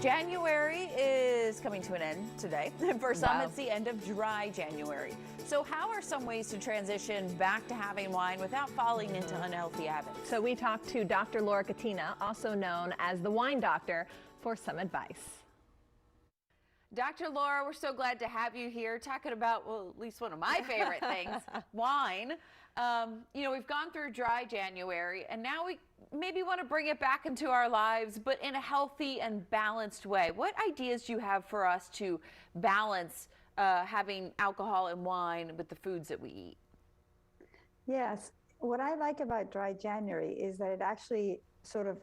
January is coming to an end today. For some, Wow. it's the end of dry January. So how are some ways to transition back to having wine without falling into unhealthy habits? So we talked to Dr. Laura Catena, also known as the Wine Doctor, for some advice. Dr. Laura, we're so glad to have you here talking about, well, at least one of my favorite things, wine. We've gone through dry January, and now we maybe want to bring it back into our lives, but in a healthy and balanced way. What ideas do you have for us to balance having alcohol and wine with the foods that we eat? Yes. What I like about dry January is that it actually sort of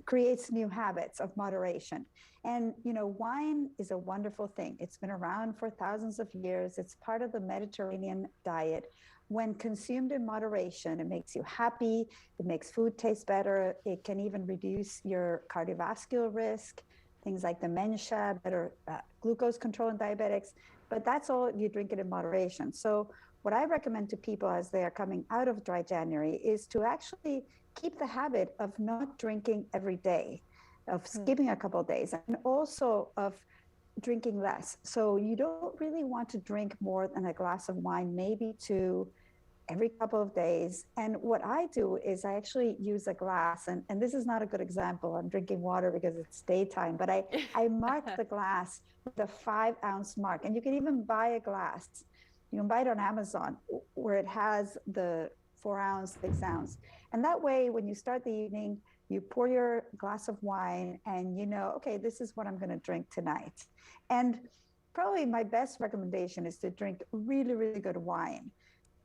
creates new habits of moderation. And, wine is a wonderful thing. It's been around for thousands of years. It's part of the Mediterranean diet. When consumed in moderation, it makes you happy. It makes food taste better. It can even reduce your cardiovascular risk, things like dementia, better glucose control in diabetics. But that's all if you drink it in moderation. So what I recommend to people as they are coming out of dry January is to actually keep the habit of not drinking every day, of skipping a couple of days, and also of drinking less. So you don't really want to drink more than a glass of wine, maybe two every couple of days. And what I do is I actually use a glass, and this is not a good example. I'm drinking water because it's daytime, but I mark the glass with a 5-ounce mark. And you can even buy a glass. You can buy it on Amazon where it has the 4-ounce, 6-ounce. And that way, when you start the evening, you pour your glass of wine and okay, this is what I'm going to drink tonight. And probably my best recommendation is to drink really, really good wine,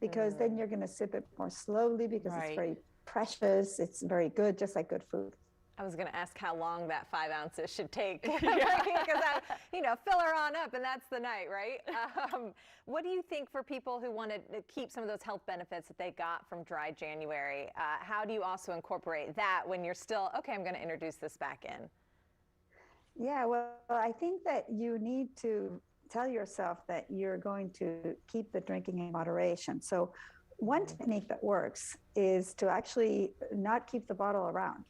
because then you're going to sip it more slowly because it's very precious. It's very good, just like good food. I was going to ask how long that 5 ounces should take, because that, fill her on up and that's the night, right? What do you think for people who want to keep some of those health benefits that they got from dry January? How do you also incorporate that when you're still, okay, I'm going to introduce this back in? Yeah, well, I think that you need to tell yourself that you're going to keep the drinking in moderation. So one technique that works is to actually not keep the bottle around.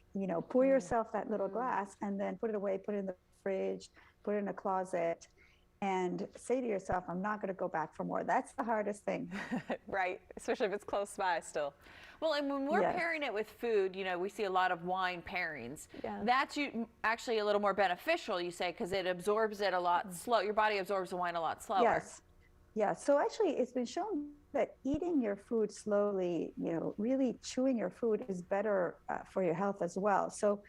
Pour yourself that little glass and then put it away, put it in the fridge, put it in a closet, and say to yourself, I'm not going to go back for more. That's the hardest thing. Right, especially if it's close by still. Well, and when we're pairing it with food, we see a lot of wine pairings. Yeah. That's actually a little more beneficial, you say, because it absorbs it a lot slow. Your body absorbs the wine a lot slower. Yes. Yeah. So actually, it's been shown that eating your food slowly, really chewing your food is better for your health as well. So,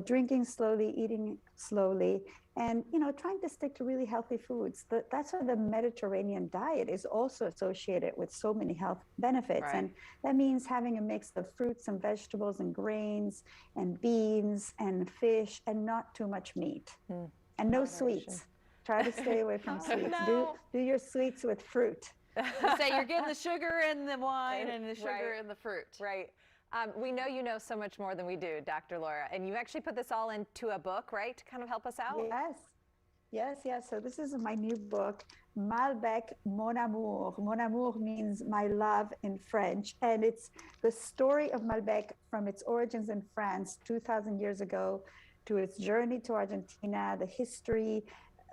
drinking slowly, eating slowly, and, trying to stick to really healthy foods. That's why the Mediterranean diet is also associated with so many health benefits. Right. And that means having a mix of fruits and vegetables and grains and beans and fish and not too much meat. And no sweets. Try to stay away from sweets. No. Do your sweets with fruit. So you're getting the sugar in the wine and the sugar in the fruit. Right. We know you know so much more than we do, Dr. Laura, and you actually put this all into a book, right, to kind of help us out? Yes. So this is my new book, Malbec Mon Amour. Mon Amour means my love in French, and it's the story of Malbec from its origins in France 2,000 years ago to its journey to Argentina, the history,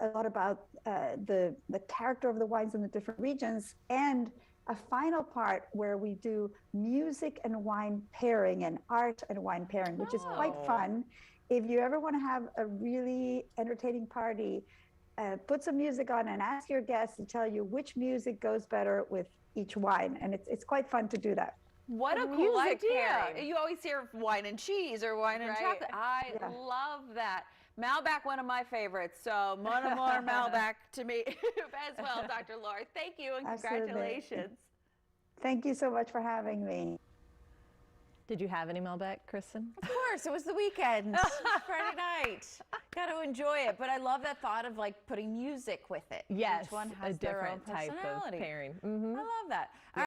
a lot about the character of the wines in the different regions, and a final part where we do music and wine pairing and art and wine pairing, which is quite fun. If you ever want to have a really entertaining party, put some music on and ask your guests to tell you which music goes better with each wine. And it's quite fun to do that. What a cool idea. You always hear wine and cheese or wine and chocolate. I love that. Malbec, one of my favorites. So Mon Amour Malbec to me as well, Dr. Laura. Thank you and congratulations. Thank you so much for having me. Did you have any Malbec, Kristen? Of course, it was the weekend. Friday night. Got to enjoy it. But I love that thought of putting music with it. Yes, each one has a different their own type of pairing. I love that.